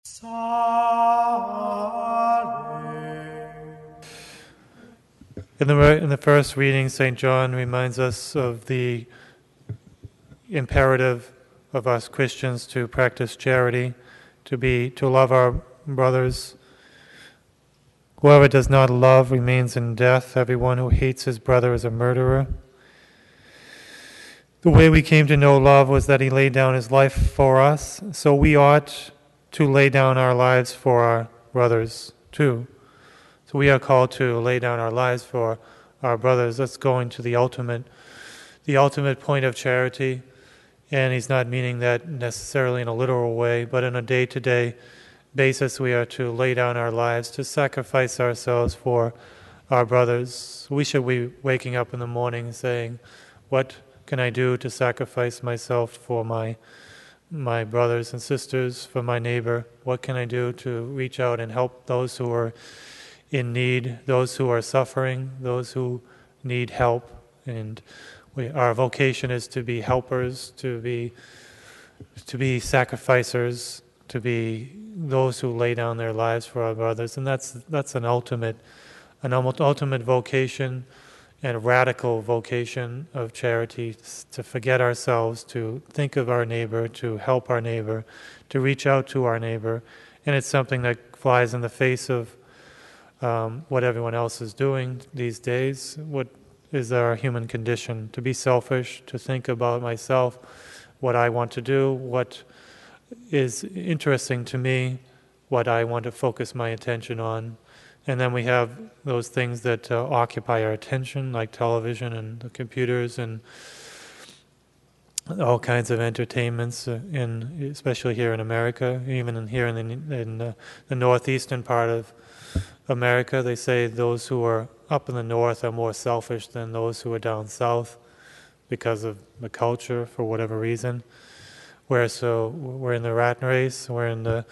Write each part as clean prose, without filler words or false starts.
In the first reading, St. John reminds us of the imperative of us Christians to practice charity, to love our brothers. Whoever does not love remains in death. Everyone who hates his brother is a murderer. The way we came to know love was that he laid down his life for us, so we ought to lay down our lives for our brothers too. So we are called to lay down our lives for our brothers. That's going to the ultimate point of charity. And he's not meaning that necessarily in a literal way, but in a day-to-day basis we are to lay down our lives, to sacrifice ourselves for our brothers. We should be waking up in the morning saying, what can I do to sacrifice myself for my brothers and sisters, for my neighbor? What can I do to reach out and help those who are in need, those who are suffering, those who need help? And our vocation is to be helpers, to be sacrificers, to be those who lay down their lives for our brothers, and that's an ultimate vocation and a radical vocation of charity, to forget ourselves, to think of our neighbor, to help our neighbor, to reach out to our neighbor, and it's something that flies in the face of what everyone else is doing these days. What is our human condition? To be selfish, to think about myself, what I want to do, what is interesting to me, what I want to focus my attention on. And then we have those things that occupy our attention, like television and the computers and all kinds of entertainments, especially here in America, even here in the northeastern part of America. They say those who are up in the north are more selfish than those who are down south because of the culture, for whatever reason. We're in the rat race, we're in the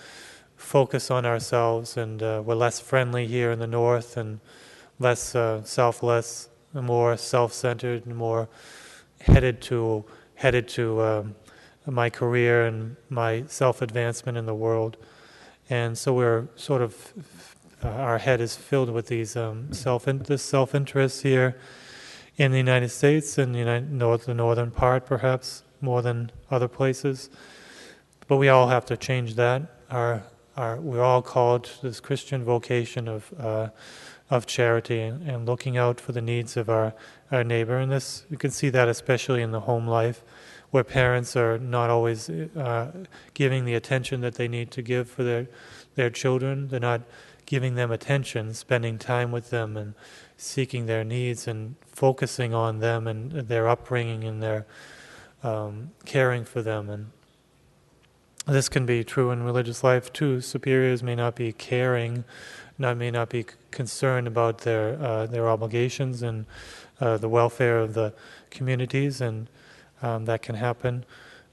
focus on ourselves, and we're less friendly here in the north and less selfless, more self-centered, and more headed to my career and my self-advancement in the world. And so we're sort of our head is filled with these this self-interest here in the United States and the northern part, perhaps more than other places. But we all have to change that. We're all called to this Christian vocation of charity and looking out for the needs of our neighbor. And this, you can see that especially in the home life, where parents are not always giving the attention that they need to give for their children. They're not giving them attention, spending time with them and seeking their needs and focusing on them and their upbringing and their caring for them. And this can be true in religious life too. Superiors may not be caring, may not be concerned about their obligations and the welfare of the communities, and that can happen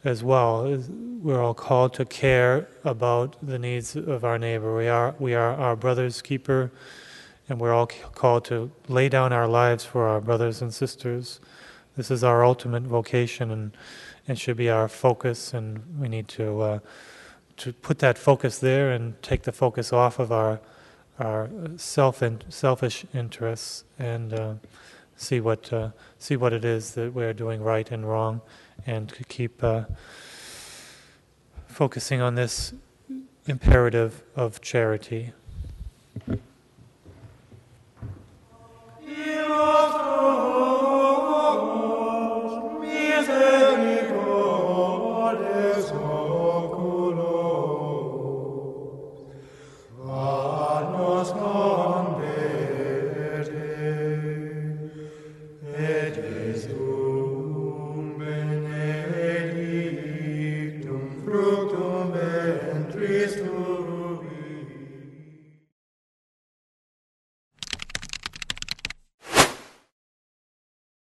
as well. We're all called to care about the needs of our neighbor. We are our brother's keeper, and we're all called to lay down our lives for our brothers and sisters. This is our ultimate vocation, and should be our focus, and we need to put that focus there and take the focus off of our selfish interests and see what it is that we're doing right and wrong, and to keep focusing on this imperative of charity. Miserere